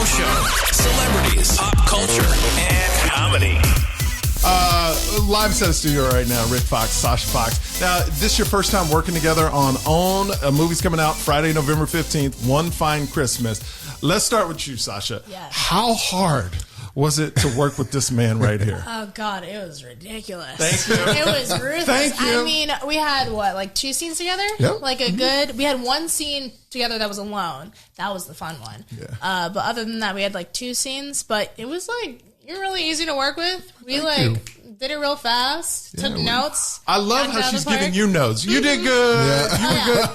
radio show, celebrities, pop culture, and comedy. Live set of studio right now, Rick Fox, Sasha Fox. Now, this is your first time working together on OWN. A movie's coming out Friday, November 15th, One Fine Christmas. Let's start with you, Sasha. Yes. How hard was it to work with this man right here? Oh, God, it was ridiculous. Thank you. It was ruthless. Thank you. I mean, we had, like 2 scenes together? Yep. Like we had 1 scene together that was alone. That was the fun one. Yeah. But other than that, we had, 2 scenes. But it was, you're really easy to work with. We, did it real fast, took notes. I love how she's giving you notes. You did good. Yeah. You were good.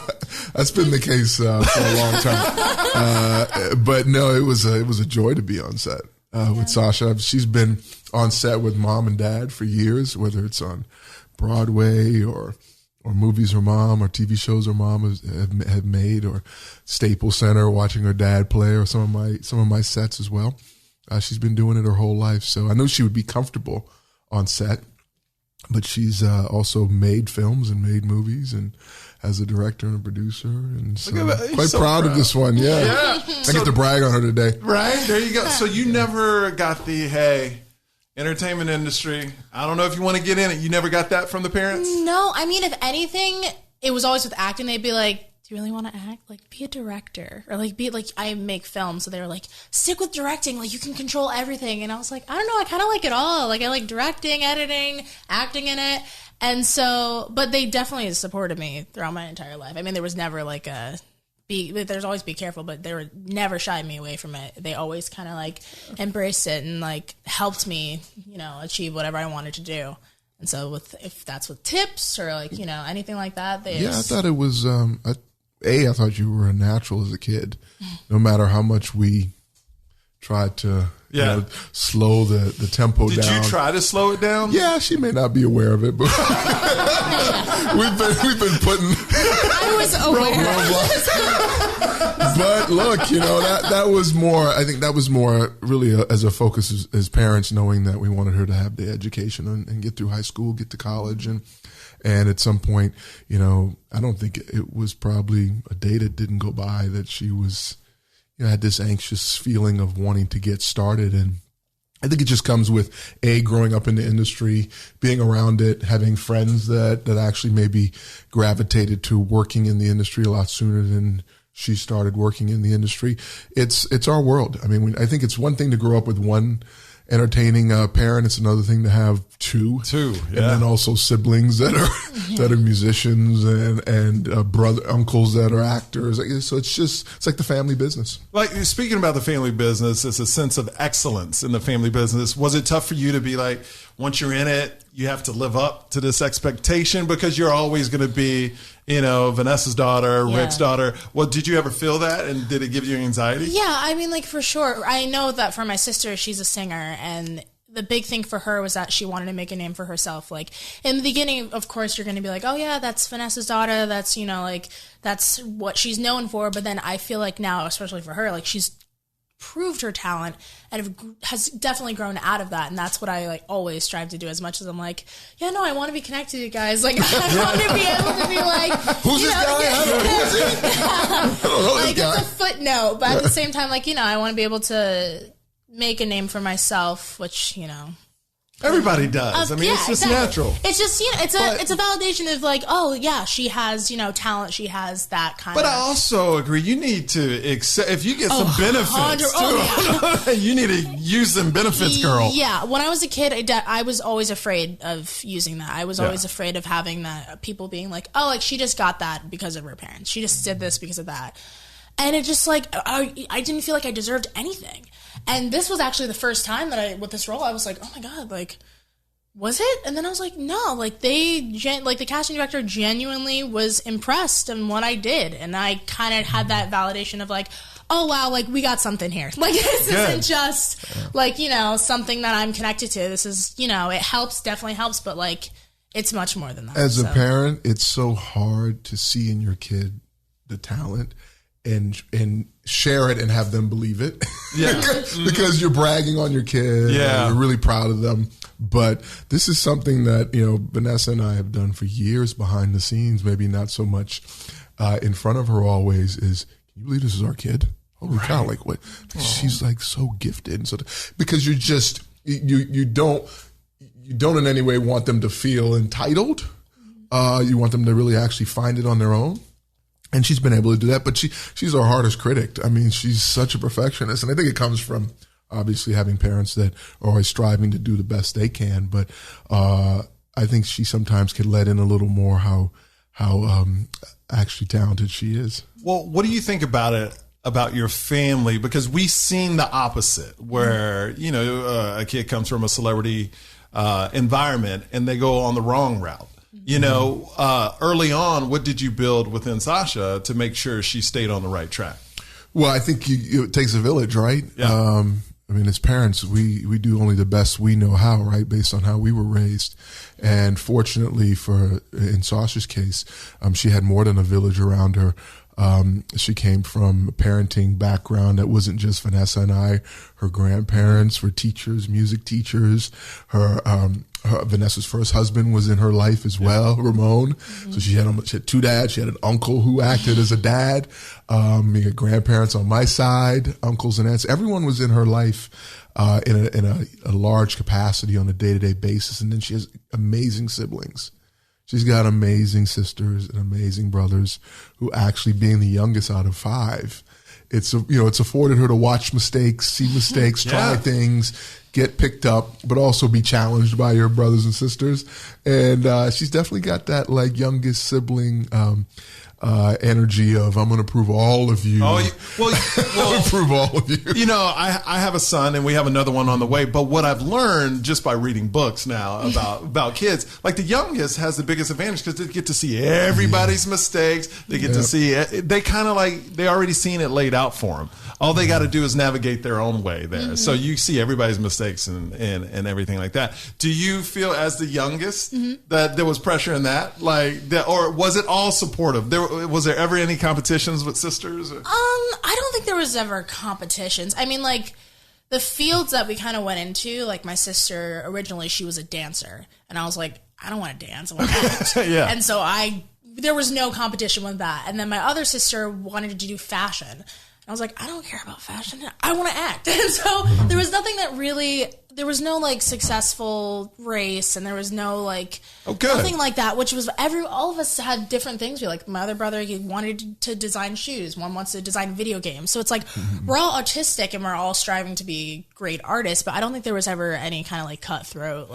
That's been the case for a long time. But no, it was a joy to be on set with Sasha. She's been on set with mom and dad for years, whether it's on Broadway or movies her mom or TV shows her mom have made, or Staples Center, watching her dad play, or some of my sets as well. She's been doing it her whole life, so I know she would be comfortable on set, but she's also made films and made movies, and as a director and a producer, and so quite so proud of this one. Yeah. I get to brag on her today. Right, there you go. So you never got the entertainment industry, I don't know if you want to get in it. You never got that from the parents? No, I mean, if anything, it was always with acting. They'd be like, do you really want to act? Be a director. Or I make films. So they were like, stick with directing. You can control everything. And I was like, I don't know. I kind of like it all. I like directing, editing, acting in it. And so, but they definitely supported me throughout my entire life. I mean, there was never there's always be careful, but they were never shied me away from it. They always kind of embraced it and helped me, achieve whatever I wanted to do. And so if that's with tips or anything like that, I thought it was, I thought you were a natural as a kid, no matter how much we tried to slow the tempo down. Did you try to slow it down? Yeah, she may not be aware of it, but we've been putting. I was aware. But look, that was more. I think that was more really as a focus as parents, knowing that we wanted her to have the education and get through high school, get to college, and at some point, I don't think it was probably a day that didn't go by that she was, had this anxious feeling of wanting to get started. And I think it just comes with growing up in the industry, being around it, having friends that actually maybe gravitated to working in the industry a lot sooner than she started working in the industry. It's our world. I mean, I think it's one thing to grow up with one entertaining parent. It's another thing to have two, and then also siblings that are musicians and uncles that are actors. So it's like the family business. Speaking about the family business, it's a sense of excellence in the family business. Was it tough for you to be once you're in it, you have to live up to this expectation because you're always going to be, Vanessa's daughter, Rick's daughter? Well, did you ever feel that, and did it give you anxiety? Yeah, I mean, for sure. I know that for my sister, she's a singer, and the big thing for her was that she wanted to make a name for herself. In the beginning, of course, you're going to be oh yeah, that's Vanessa's daughter. That's, that's what she's known for. But then I feel now, especially for her, she's proved her talent and has definitely grown out of that, and that's what I always strive to do. As much as I'm I want to be connected to you guys. I want to be able to be who's this guy? I don't know this guy. It's a footnote, but at the same time, I want to be able to make a name for myself, which everybody does. It's just natural. It's just it's a validation of oh yeah, she has talent. She has that kind. But I also agree. You need to accept if you get some benefits. You need to use them benefits, girl. Yeah. When I was a kid, I was always afraid of using that. I was always afraid of having that. People being she just got that because of her parents. She just did this because of that. And it just I didn't feel like I deserved anything. And this was actually the first time that with this role, I was oh my God, was it? And then I was no, the casting director genuinely was impressed in what I did. And I kind of had that validation of oh wow, we got something here. This isn't just something that I'm connected to. This is, it helps, definitely helps, but it's much more than that. As a parent, it's so hard to see in your kid the talent and share it and have them believe it. Yeah. because you're bragging on your kid. Yeah. You're really proud of them. But this is something that, Vanessa and I have done for years behind the scenes, maybe not so much in front of her always, is, can you believe this is our kid? holy cow, like what? She's like so gifted. And so, because you're just, you don't in any way want them to feel entitled. You want them to really actually find it on their own. And she's been able to do that, but she's our hardest critic. I mean, she's such a perfectionist. And I think it comes from obviously having parents that are always striving to do the best they can. But I think she sometimes can let in a little more how actually talented she is. Well, what do you think about your family? Because we've seen the opposite where, a kid comes from a celebrity environment and they go on the wrong route. Early on, what did you build within Sasha to make sure she stayed on the right track? Well, I think it takes a village, right? Yeah. As parents, we do only the best we know how, right? Based on how we were raised. And fortunately in Sasha's case, she had more than a village around her. She came from a parenting background that wasn't just Vanessa and I. Her grandparents were teachers, music teachers. Vanessa's first husband was in her life as well, Ramon. Mm-hmm. So she had two dads. She had an uncle who acted as a dad. We had grandparents on my side, uncles and aunts. Everyone was in her life in a large capacity on a day-to-day basis. And then she has amazing siblings. She's got amazing sisters and amazing brothers who actually, being the youngest out of 5, it's afforded her to watch mistakes, see mistakes, try things, get picked up, but also be challenged by your brothers and sisters. And she's definitely got that like youngest sibling energy of I'm going to prove all of you. Well, prove all of you. I have a son and we have another one on the way. But what I've learned just by reading books now about kids, like the youngest has the biggest advantage because they get to see everybody's mistakes. They get to see it. They kind of they already seen it laid out for them. All they got to do is navigate their own way there. Mm-hmm. So you see everybody's mistakes and everything like that. Do you feel as the youngest that there was pressure in that? Or was it all supportive? Was there ever any competitions with sisters? I don't think there was ever competitions. I mean, the fields that we kind of went into, like my sister, originally she was a dancer. And I was like, I don't want to dance, I want to act. Yeah. And so there was no competition with that. And then my other sister wanted to do fashion. I was like, I don't care about fashion. I want to act. And so there was nothing that really, there was no successful race and there was no nothing like that, which was all of us had different things. My other brother, he wanted to design shoes. One wants to design video games. So it's we're all autistic and we're all striving to be great artists, but I don't think there was ever any kind of cutthroat.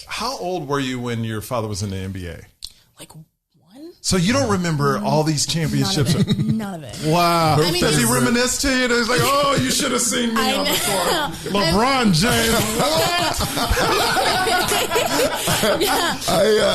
How old were you when your father was in the NBA? 1. So you don't remember all these championships? None of it. Wow. Does he reminisce to you? He's like, oh, you should have seen me on the court. LeBron James.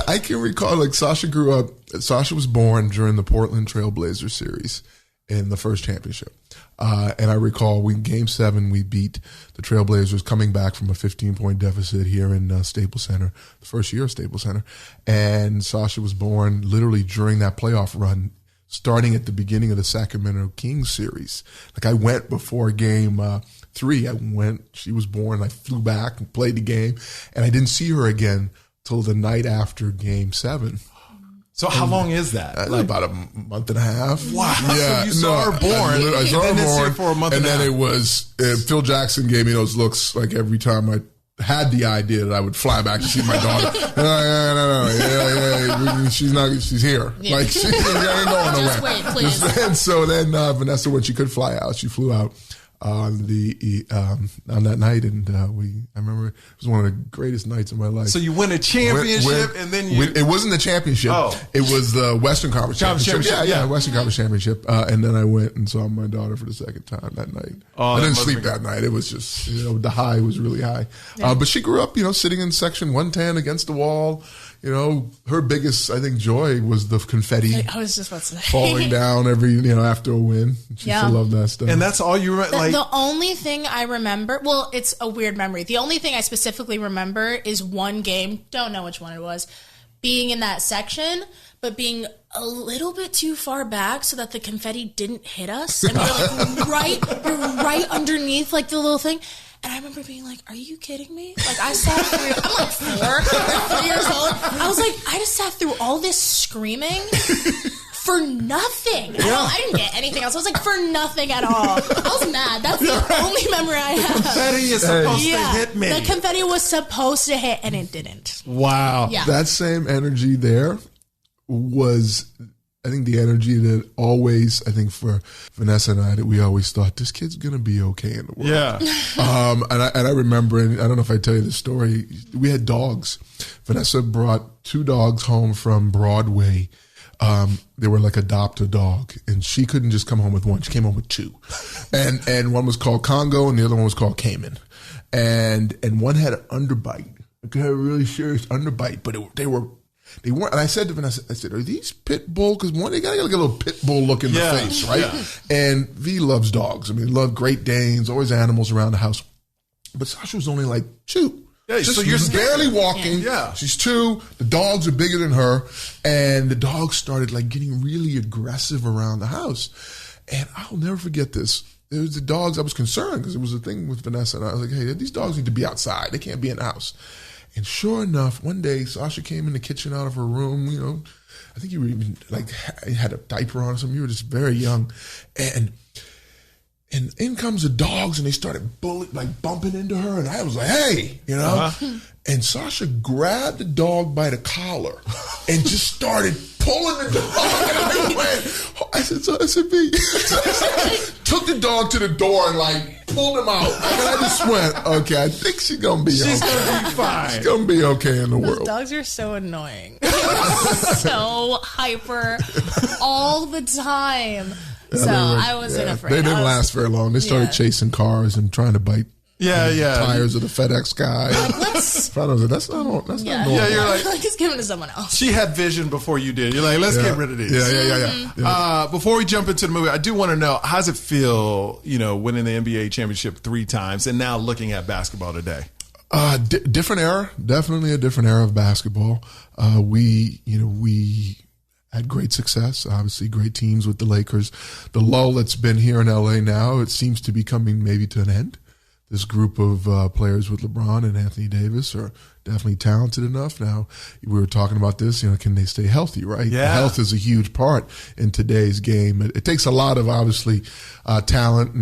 I can recall, Sasha grew up, Sasha was born during the Portland Trail Blazers series in the first championship. And I recall Game 7, we beat the Trailblazers coming back from a 15-point deficit here in Staples Center, the first year of Staples Center. And Sasha was born literally during that playoff run, starting at the beginning of the Sacramento Kings series. I went before Game 3. She was born, I flew back and played the game, and I didn't see her again till the night after Game 7. So how long is that? About a month and a half. Wow. Yeah. So you saw her born. I saw her born for a month and a half. Then it was, Phil Jackson gave me those looks every time I had the idea that I would fly back to see my daughter. No. She's here. Yeah. She ain't going nowhere. Just wait, please. And so then Vanessa, when she could fly out, she flew out on that night, and I remember it was one of the greatest nights of my life. So you win a championship, and then it wasn't the championship. Oh. It was the Western Conference Championship. Yeah, Western Conference Championship. And then I went and saw my daughter for the second time that night. I didn't sleep that night. It was just the high was really high. Yeah. But she grew up, sitting in section 110 against the wall. Her biggest, I think, joy was the confetti. I was just about to say. Falling down every, after a win. She used to love that stuff. And that's all you remember? The only thing I remember, well, it's a weird memory. The only thing I specifically remember is one game, don't know which one it was, being in that section, but being a little bit too far back so that the confetti didn't hit us. And we were right underneath the little thing. And I remember being like, are you kidding me? I sat through, I'm 4 years old. I was like, I just sat through all this screaming for nothing. I didn't get anything else. I was like, for nothing at all. I was mad. That's the only memory I have. Confetti is supposed to hit me. The confetti was supposed to hit, and it didn't. Wow. Yeah. That same energy there was, I think, the energy that always, I think for Vanessa and I, that we always thought, this kid's going to be okay in the world. Yeah. And I remember, and I don't know if I tell you the story, we had dogs. Vanessa brought 2 dogs home from Broadway. They were like adopt a dog, and she couldn't just come home with one. She came home with 2, and one was called Congo, and the other one was called Cayman, and one had an underbite. It had a really serious underbite, but they weren't. And I said to Vanessa, I said, are these pit bull? Because one, they got like a little pit bull look in the face, right? Yeah. And V loves dogs. I mean, love Great Danes, always animals around the house. But Sasha was only like 2. Yeah, just so you're barely walking. Yeah. She's 2. The dogs are bigger than her. And the dogs started like getting really aggressive around the house. And I'll never forget this. It was the dogs. I was concerned because it was a thing with Vanessa. And I was like, hey, these dogs need to be outside. They can't be in the house. And sure enough, one day Sasha came in the kitchen out of her room. You know, I think you were even like had a diaper on or something. You were just very young, and in comes the dogs, and they started bumping into her, and I was like, hey, you know. And Sasha grabbed the dog by the collar and just started pulling the dog. And I said, B. Took the dog to the door and like pulled him out. And I just went, okay, I think she's gonna be okay. She's gonna be fine. She's gonna be okay in the Those world. dogs are so annoying. So hyper all the time. So I wasn't afraid. They didn't last very long. They started chasing cars and trying to bite tires of the FedEx guy. That's not normal. Yeah, you're like, just give it to someone else. She had vision before you did. You're like, let's get rid of these. Yeah. Before we jump into the movie, I do want to know, how's it feel, winning the NBA championship 3 times and now looking at basketball today? Different era. Definitely a different era of basketball. We had great success, obviously great teams with the Lakers. The lull that's been here in LA now, it seems to be coming maybe to an end. This group of players with LeBron and Anthony Davis are definitely talented enough. Now, we were talking about this, can they stay healthy, right? Yeah. Health is a huge part in today's game. It takes a lot of, obviously, talent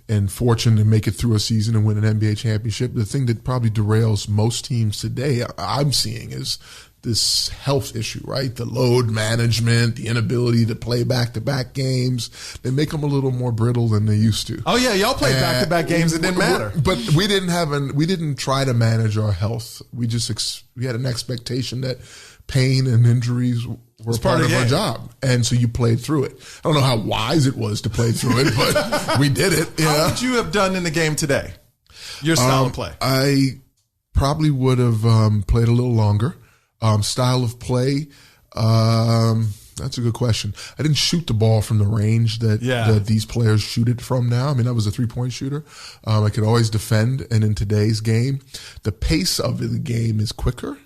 and fortune to make it through a season and win an NBA championship. The thing that probably derails most teams today, I'm seeing, is this health issue, right? The load management, the inability to play back-to-back games. They make them a little more brittle than they used to. Oh yeah, y'all played back-to-back games. It didn't matter. But we didn't try to manage our health. We had an expectation that pain and injuries were part of our job. And so you played through it. I don't know how wise it was to play through it, but we did it. How would you have done in the game today? Your style of play? I probably would have played a little longer. Style of play, that's a good question. I didn't shoot the ball from the range that these players shoot it from now. I mean, I was a 3-point shooter. I could always defend. And in today's game, the pace of the game is quicker.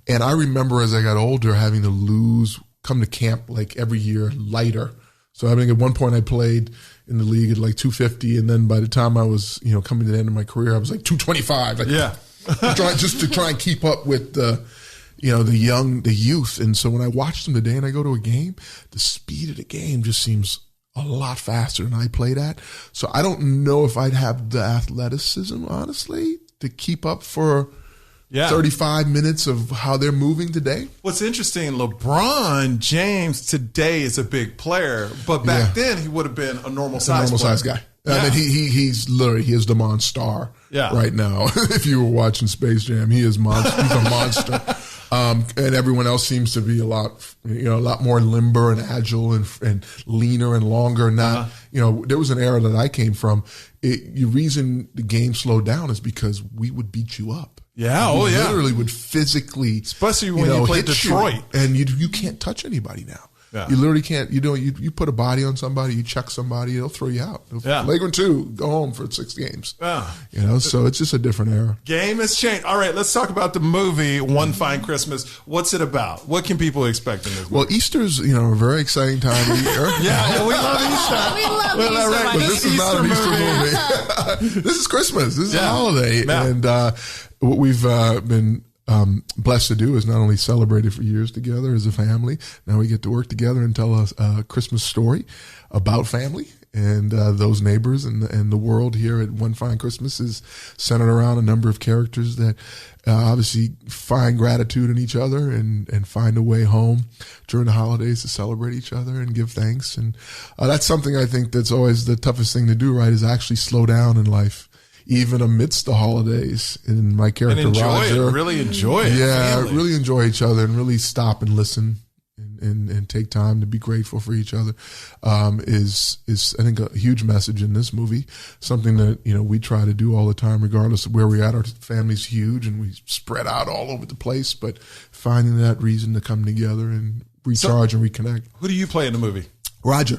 And I remember as I got older having to come to camp like every year lighter. So I mean, at one point I played in the league at like 250. And then by the time I was, coming to the end of my career, I was like 225. Just to try and keep up with the youth. And so when I watch them today and I go to a game, the speed of the game just seems a lot faster than I played at. So I don't know if I'd have the athleticism, honestly, to keep up for 35 minutes of how they're moving today. What's interesting, LeBron James today is a big player, but back then he would have been a normal size guy. Yeah. I mean, he is the monster right now. If you were watching Space Jam, he's a monster. And everyone else seems to be a lot more limber and agile and leaner and longer. There was an era that I came from. The reason the game slowed down is because we would beat you up. Yeah. We literally would physically, especially when you played Detroit, and you can't touch anybody now. Yeah. You literally can't. You put a body on somebody, you check somebody, they'll throw you out. Flagrant 2, go home for 6 games. So it's just a different era. Game has changed. All right, let's talk about the movie One Fine Christmas. What's it about? What can people expect in this movie? Well, Easter's a very exciting time of year. We love Easter. We love Easter. Right, but this is not an Easter movie. This is Christmas. This is a holiday, and what we've been blessed to do is not only celebrated for years together as a family, now we get to work together and tell a Christmas story about family and those neighbors and the world here at One Fine Christmas is centered around a number of characters that obviously find gratitude in each other and find a way home during the holidays to celebrate each other and give thanks. And that's something I think that's always the toughest thing to do, right, is actually slow down in life. Even amidst the holidays, and my character and enjoy Roger, it, really enjoy it. Yeah, family. really enjoy each other and really stop and listen and take time to be grateful for each other. Is I think a huge message in this movie. Something that we try to do all the time, regardless of where we're at. Our family's huge and we spread out all over the place, but finding that reason to come together and recharge and reconnect. Who do you play in the movie? Roger.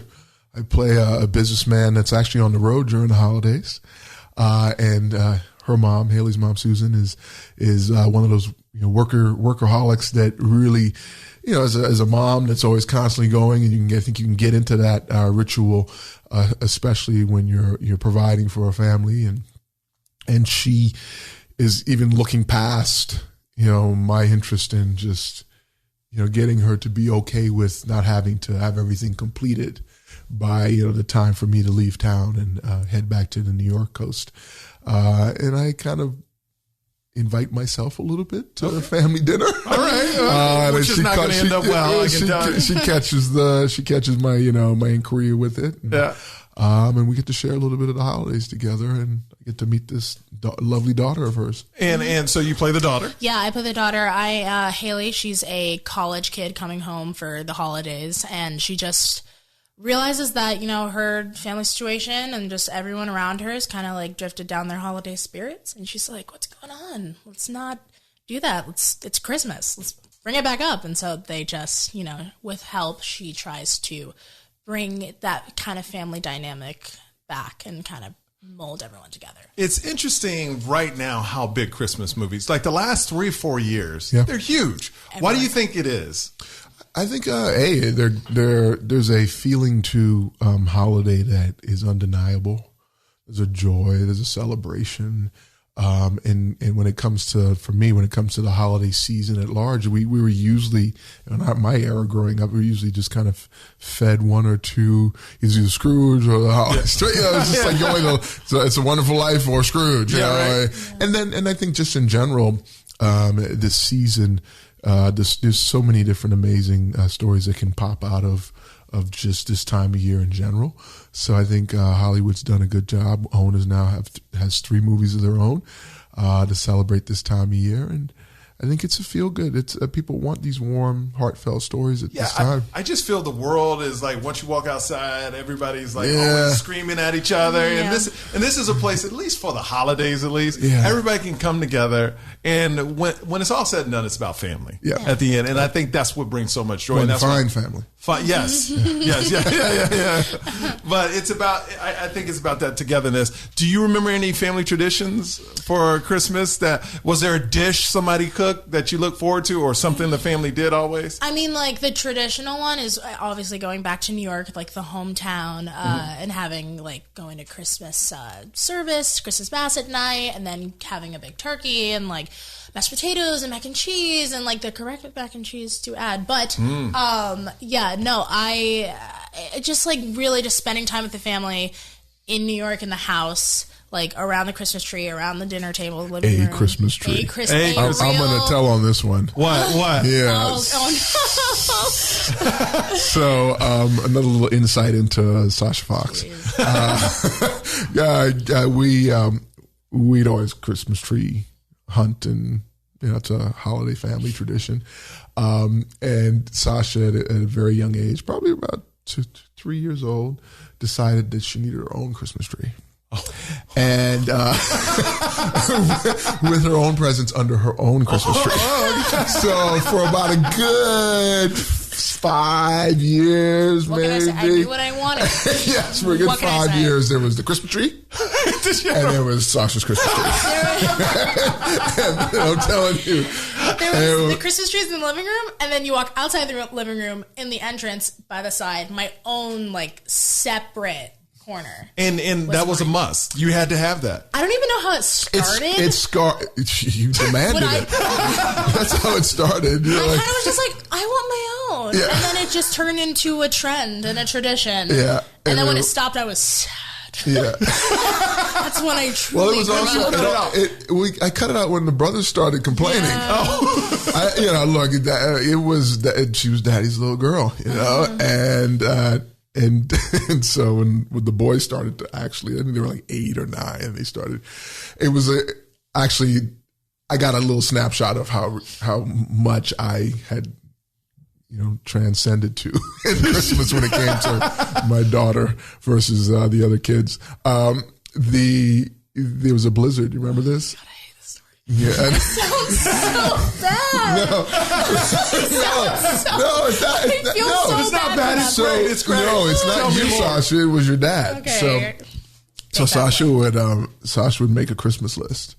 I play a businessman that's actually on the road during the holidays. And her mom, Haley's mom, Susan, is one of those workaholics that really, as a mom that's always constantly going, and I think you can get into that ritual, especially when you're providing for a family, and she is even looking past my interest in just getting her to be okay with not having to have everything completed by the time for me to leave town and head back to the New York coast. And I kind of invite myself a little bit to the family dinner. All right, which is not going to end up well. She catches my my inquiry with it. And, yeah. And we get to share a little bit of the holidays together, and I get to meet this lovely daughter of hers. And so you play the daughter? Yeah, I play the daughter. Haley, she's a college kid coming home for the holidays, and she just realizes that, her family situation and just everyone around her is kind of like drifted down their holiday spirits. And she's like, what's going on? Let's not do that. It's Christmas. Let's bring it back up. And so they just, with help, she tries to bring that kind of family dynamic back and kind of mold everyone together. It's interesting right now how big Christmas movies, like the last 3 or 4 years, they're huge. Why do you think it is? I think, there's a feeling to holiday that is undeniable. There's a joy, there's a celebration. And when it comes to, for me, when it comes to the holiday season at large, we were usually, in my era growing up, we were usually just kind of fed one or two, either Scrooge or the holiday. It's just like going to It's a Wonderful Life or Scrooge. Right. And I think just in general, this season, there's so many different amazing stories that can pop out of just this time of year in general. So I think Hollywood's done a good job. Owners now has 3 movies of their own to celebrate this time of year, and I think it's a feel good. It's people want these warm, heartfelt stories at this time. I just feel the world is like, once you walk outside, everybody's like always screaming at each other. Yeah. And this is a place, at least for the holidays, everybody can come together. And when it's all said and done, it's about family at the end. And I think that's what brings so much joy. And that's family. Yes. Yes. But it's about, I think it's about that togetherness. Do you remember any family traditions for Christmas? Was there a dish somebody cooked that you look forward to, or something the family did always? I mean, like the traditional one is obviously going back to New York, like the hometown, and having going to Christmas service, Christmas Mass at night, and then having a big turkey and like mashed potatoes and mac and cheese and like the correct mac and cheese to add. But I just like really just spending time with the family in New York in the house, like around the Christmas tree, around the dinner table, living room. Christmas tree. I'm going to tell on this one. What? Yeah. Oh no. So another little insight into Sasha Fox. We'd always Christmas tree hunt, and it's a holiday family tradition. And Sasha, at a very young age, probably about 3 years old, decided that she needed her own Christmas tree. And with her own presents under her own Christmas tree. So for about a good 5 years, what maybe. Can I say? I knew what I wanted. Yes, for a good 5 years, there was the Christmas tree, and there was Sasha's Christmas tree. And I'm telling you. There was the Christmas trees in the living room, and then you walk outside the living room in the entrance by the side, my own, separate corner. And that was a must. You had to have that. I don't even know how it started. You demanded it. That's how it started. I kind of was just like, I want my own. Yeah. And then it just turned into a trend and a tradition. Yeah. And then when it stopped, I was sad. Yeah. That's when I truly... Well, it was also... I cut it out when the brothers started complaining. Yeah. Look, it was... She was daddy's little girl, and so when the boys started to actually, I think they were like 8 or 9, and they started, it was actually, I got a little snapshot of how much I had, transcended to in Christmas when it came to my daughter versus the other kids. There was a blizzard. You remember this? God, I hate this story. Yeah. It sounds so bad. It's not bad. It's great. It's great. No, it's not you, Sasha. It was your dad. Okay. So Sasha would make a Christmas list,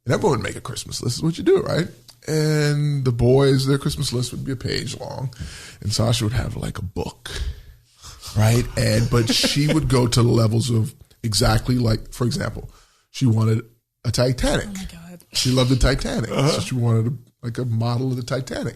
and everyone would make a Christmas list. Is what you do, right? And the boys, their Christmas list would be a page long, and Sasha would have like a book, right? But she would go to the levels of exactly like, for example, she wanted a Titanic. Oh my God. She loved the Titanic, so she wanted a model of the Titanic.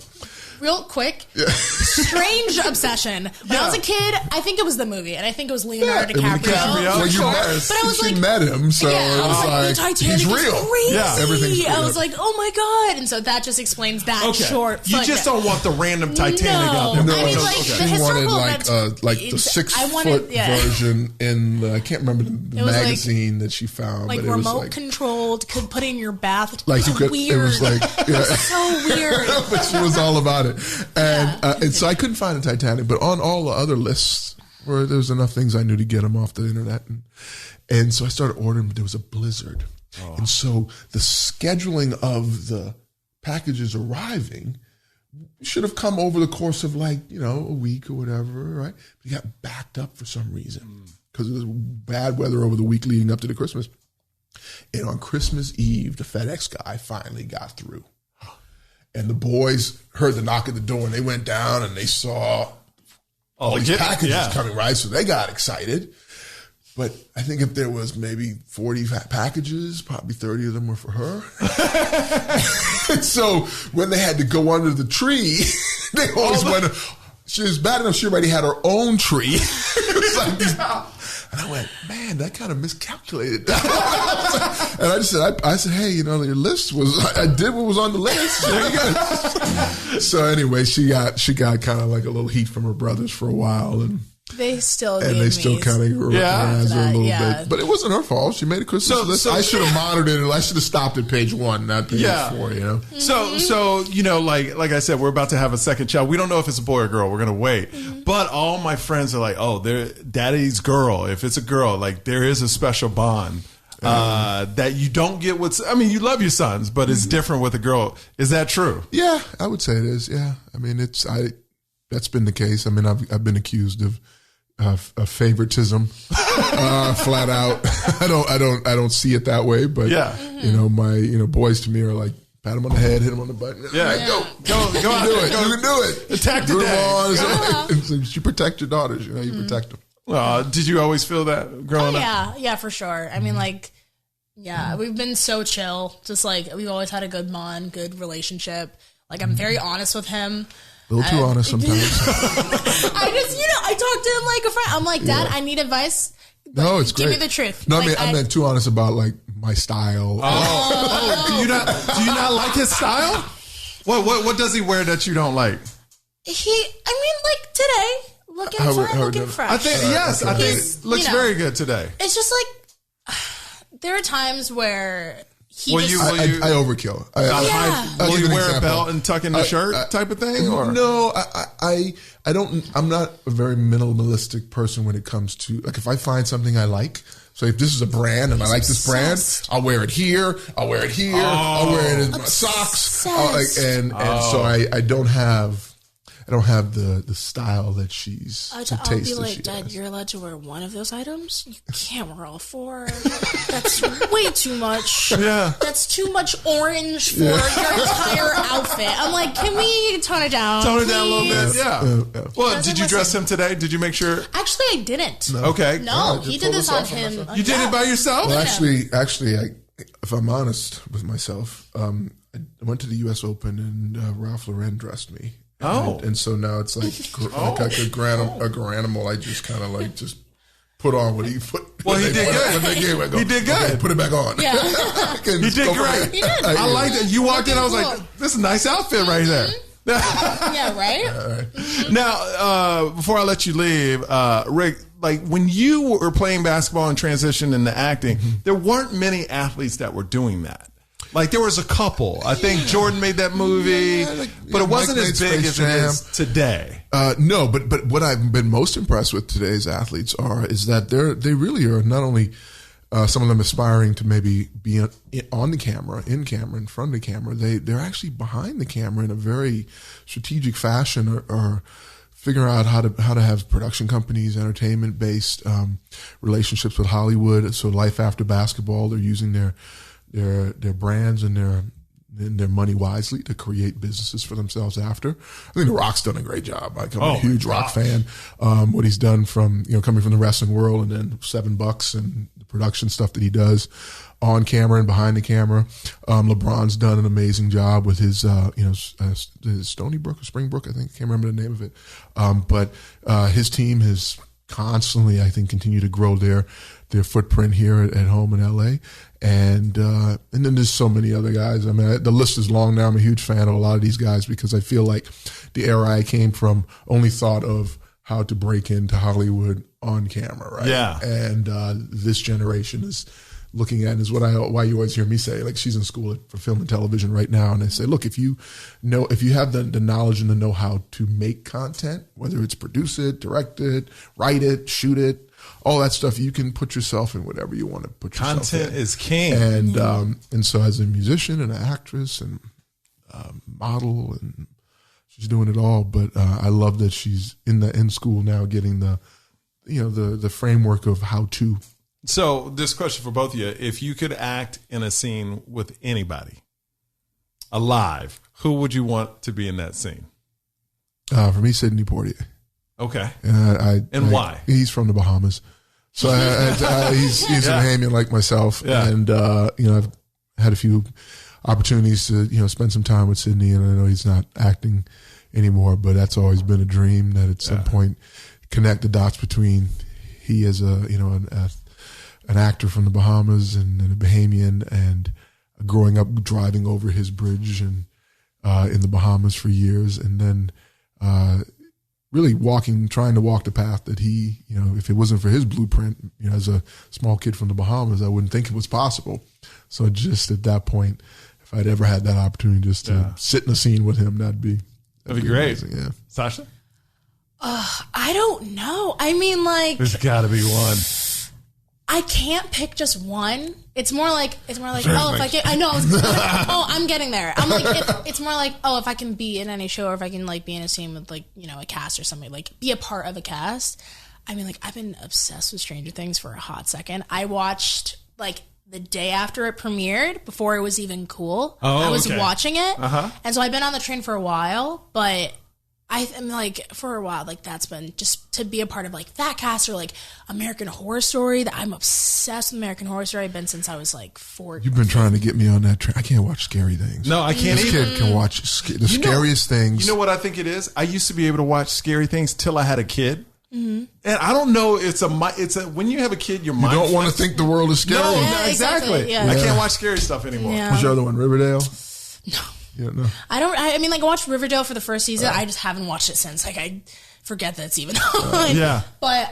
Real quick, strange obsession. When I was a kid, I think it was the movie, and I think it was Leonardo DiCaprio. Well, but I was like, met him, so I was like, the Titanic he's real. Is crazy. Yeah, everything's real. I was like, oh my God, and so that just explains that short. You just don't want the random Titanic out there. No, I mean, like the historical events. Like the 6-foot version in I can't remember the magazine that she found, like but it remote was controlled, could put in your bath. Like you could, weird. it was like so weird. But she was all about it, and so I couldn't find a Titanic, but on all the other lists where there was enough things I knew to get them off the internet, and so I started ordering. But there was a blizzard, and so the scheduling of the packages arriving should have come over the course of a week or whatever, right? But it got backed up for some reason because it was bad weather over the week leading up to the Christmas, and on Christmas Eve, the FedEx guy finally got through. And the boys heard the knock at the door, and they went down and they saw all these packages coming, right? So they got excited. But I think if there was maybe 40 packages, probably 30 of them were for her. And so when they had to go under the tree, they always went. She was bad enough. She already had her own tree. It was like this. And I went, man, that kind of miscalculated. And I said, hey, your list was, I did what was on the list. There you go. So anyway, she got kind of like a little heat from her brothers for a while, and they still kind of razz her a little bit. But it wasn't her fault. She made a Christmas list. I should have monitored it. I should have stopped at page 1, not page 4. So like I said, we're about to have a second child. We don't know if it's a boy or girl. We're gonna wait. But all my friends are like, oh, they're daddy's girl. If it's a girl, like there is a special bond that you don't get with. I mean, you love your sons, but it's different with a girl. Is that true? Yeah, I would say it is. Yeah, I mean, that's been the case. I mean, I've been accused of favoritism, flat out. I don't see it that way, but my boys to me are like, pat him on the head, hit him on the butt. Go out there. You can do it. Attack the day. You protect your daughters. You protect them. Did you always feel that growing up? Yeah, for sure. I mean, we've been so chill. Just we've always had a good bond, good relationship. Like I'm very honest with him. A little too honest sometimes. I talk to him like a friend. I'm like, Dad, I need advice. No, it's great. Give me the truth. No, I meant too honest about my style. Do you not like his style? What does he wear that you don't like? Today, looking fresh. I think looks very good today. It's just there are times where I overkill. Will you wear a belt and tuck in the shirt type of thing? Or? No, I don't. I'm not a very minimalistic person when it comes to if I find something I like. So if this is a brand and I like this brand, I'll wear it here. I'll wear it here. I'll wear it in my socks. And so I don't have. I don't have the style that she's. I'll the be taste that like, she Dad, has. you're allowed to wear one of those items. You can't wear all 4. That's way too much. Yeah. That's too much orange for your entire outfit. I'm like, can we tone it down? Tone it down a little please? bit. Yeah. Well, did you dress him today? Did you make sure? Actually, I didn't. Okay. No, just he pulled did this this on off on him. myself. You did it by yourself? Well, actually, if I'm honest with myself, I went to the U.S. Open and Ralph Lauren dressed me. Oh. And so now it's like like a granimal. I just kind of like just put on what he put. Well, he did good. He did good. Okay, put it back on. Yeah. He did great. He did. I like that. You walked in, I was like, this is a nice outfit right there. Yeah, right? Now, before I let you leave, Rick, like when you were playing basketball and transitioned into acting, there weren't many athletes that were doing that. Like there was a couple. I think Jordan made that movie, but it wasn't as big as it is today. No, but what I've been most impressed with today's athletes is that they really are not only some of them aspiring to maybe be on the camera, in front of the camera. They're actually behind the camera in a very strategic fashion, or figuring out how to have production companies, entertainment based relationships with Hollywood. So life after basketball, they're using their brands and their money wisely to create businesses for themselves after. I think The Rock's done a great job. I'm a huge Rock fan. What he's done from, coming from the wrestling world, and then $7 and the production stuff that he does on camera and behind the camera. LeBron's done an amazing job with his Stony Brook or Springbrook, I think. I can't remember the name of it. But his team has constantly, I think, continued to grow their footprint here at home in LA. And then there's so many other guys. I mean, the list is long now. I'm a huge fan of a lot of these guys because I feel like the era I came from only thought of how to break into Hollywood on camera, right? Yeah. And this generation is looking at is why you always hear me say, like, she's in school for film and television right now, and I say, look, if you have the knowledge and the know-how to make content, whether it's produce it, direct it, write it, shoot it, all that stuff, you can put yourself in whatever you want to put yourself in. Content is king. And so as a musician and an actress and model, and she's doing it all. But I love that she's in school now, getting the framework of how to. So this question for both of you: if you could act in a scene with anybody alive, who would you want to be in that scene? For me, Sidney Poitier. Okay. Why? He's from the Bahamas. So he's a Bahamian like myself. Yeah. And, I've had a few opportunities to, spend some time with Sidney, and I know he's not acting anymore, but that's always been a dream that at some point connect the dots between he as an actor from the Bahamas and a Bahamian, and growing up driving over his bridge and in the Bahamas for years, and then really trying to walk the path that he, if it wasn't for his blueprint, as a small kid from the Bahamas, I wouldn't think it was possible. So just at that point, if I'd ever had that opportunity just to sit in a scene with him, that'd be great. Amazing, yeah. Sasha? I don't know. I mean, like, There's got to be one. I can't pick just one. It's more like if I can, I know. I'm getting there. I'm like, it's more like, if I can be in any show, or if I can like be in a scene with like, a cast or something, like be a part of a cast. I mean, like, I've been obsessed with Stranger Things for a hot second. I watched like the day after it premiered, before it was even cool. I was watching it. And so I've been on the train for a while, but I'm like, for a while, like, that's been just to be a part of like that cast, or like American Horror Story. That I'm obsessed with American Horror Story. I've been since I was like 4. You've been trying to get me on that train. I can't watch scary things. No, I can't This either. kid can watch the scariest things. You know what I think it is? I used to be able to watch scary things till I had a kid. And I don't know. It's a when you have a kid, your mind. You don't want to think the world is scary. No, Yeah, exactly. yeah. I can't watch scary stuff anymore. Yeah. What's your other one? Riverdale? No. Yeah, no. I mean, like, I watched Riverdale for the first season. I just haven't watched it since. Like, I forget that it's even on. Yeah. But,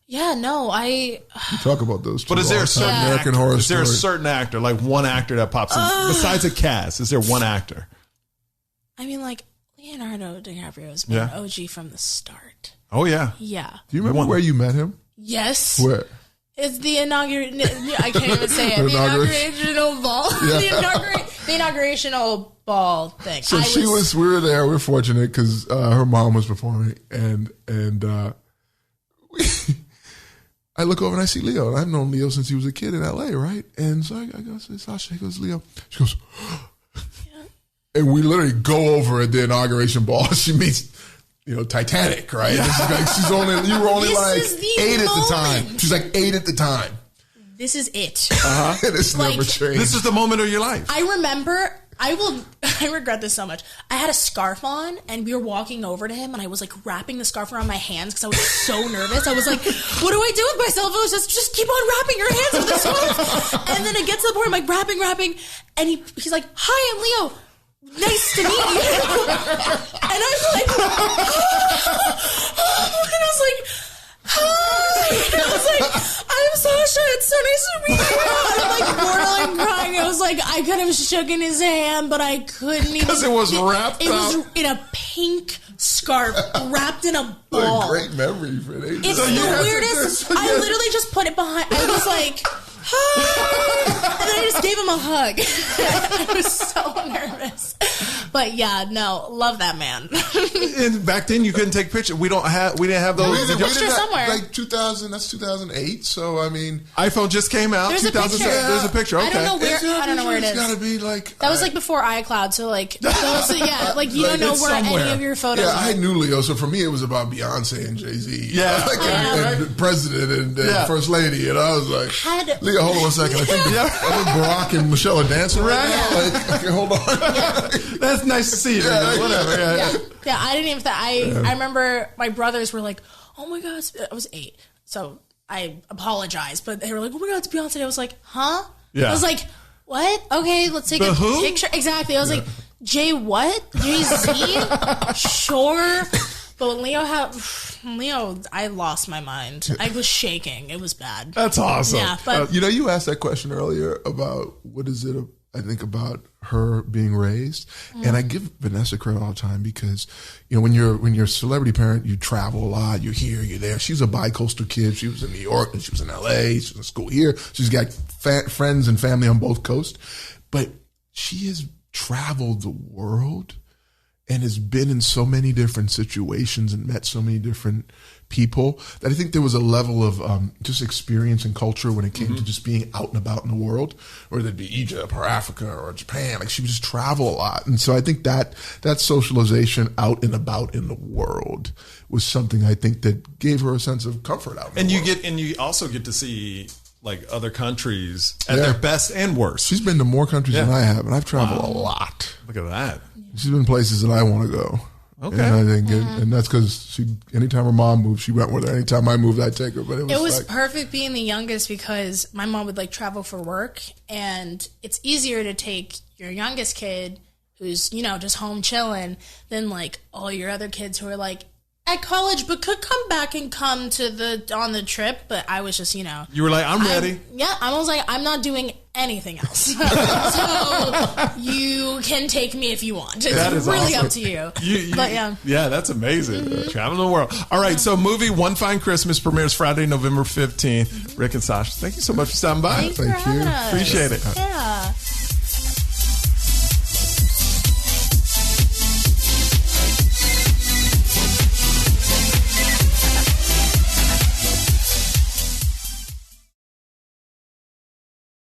yeah, no, You talk about those two. But is there a all-time certain American actor? Horror Is there a Story. certain actor, like one actor that pops in besides a cast? Is there one actor? I mean, like, Leonardo DiCaprio has been an OG from the start. Oh yeah. Yeah. Do you remember where you met him? Yes. Where? It's the inauguration. I can't even say it. The inaugurational ball. The inaugurational ball thing. So we were there. We were fortunate because her mom was performing, and I look over and I see Leo. And I've known Leo since he was a kid in LA, right? And so I go, Sasha, he goes, Leo. She goes, and we literally go over at the inauguration ball. She meets, Titanic, right? Yeah. This is like, you were only like 8 at the time. She's like 8 at the time. This is it. And it's never changed. This is the moment of your life. I remember, I regret this so much. I had a scarf on and we were walking over to him and I was like wrapping the scarf around my hands because I was so nervous. I was like, what do I do with myself? I was just keep on wrapping your hands with the scarf. And then it gets to the point, I'm like wrapping. And he's like, hi, I'm Leo. Nice to meet you. And I was like, and I was like, hi. And I was like, I'm Sasha. It's so nice to meet you. And I'm like borderline crying. I was like, I could have shook his hand, but I couldn't even. Because it was wrapped It was in a pink scarf wrapped in a ball. What a great memory for an It's the weirdest. I literally just put it behind. I was like, hi. And then I just gave him a hug. I was so nervous. But yeah, no, love that man. And back then you couldn't take pictures. We didn't have those. Picture somewhere. Like 2000, that's 2008. So I mean, iPhone just came out. There's a picture. There's a picture. Okay. I don't know where it is. It's gotta be like that was like before iCloud. So like, like you don't know where any of your photos. Yeah, I knew Leo. So for me, it was about Beyonce and Jay-Z. Yeah, and President and First Lady. And I was like, Leo, hold on one second. I think Barack and Michelle are dancing right now. Like, okay, hold on. That's nice to see you. Whatever. Yeah, I didn't even. I remember my brothers were like, "Oh my god!" I was 8, so I apologized, but they were like, "Oh my god, it's Beyonce." I was like, "Huh?" Yeah. I was like, "What? Okay, let's take a picture." Exactly. I was like, "Jay, what? Jay-Z? Sure." But when Leo, I lost my mind. I was shaking. It was bad. That's awesome. Yeah, but you asked that question earlier about what is it? I think about her being raised, and I give Vanessa credit all the time because when you're a celebrity parent, you travel a lot. You're here, you're there. She's a bi-coastal kid. She was in New York and she was in LA. She's in school here. She's got friends and family on both coasts, but she has traveled the world and has been in so many different situations and met so many different people that I think there was a level of just experience and culture when it came to just being out and about in the world, whether it be Egypt or Africa or Japan. Like she would just travel a lot. And so I think that socialization out and about in the world was something I think that gave her a sense of comfort out in the world. And you also get to see like other countries at their best and worst. She's been to more countries than I have, and I've traveled a lot. Look at that. She's been places that I want to go. Okay. And I think and that's because anytime her mom moved, she went with her. Anytime I moved, I'd take her. But it was perfect being the youngest because my mom would like travel for work, and it's easier to take your youngest kid who's just home chilling than like all your other kids who are like at college but could come back and come on the trip. But I was just you were like, I'm ready. I was like, I'm not doing anything else. So you can take me if you want. It's really awesome. Up to you. But yeah, that's amazing. Traveling the world. All right, so movie One Fine Christmas premieres Friday, November 15th. Rick and Sasha, thank you so much for stopping by. Thank you. Appreciate it. Yeah.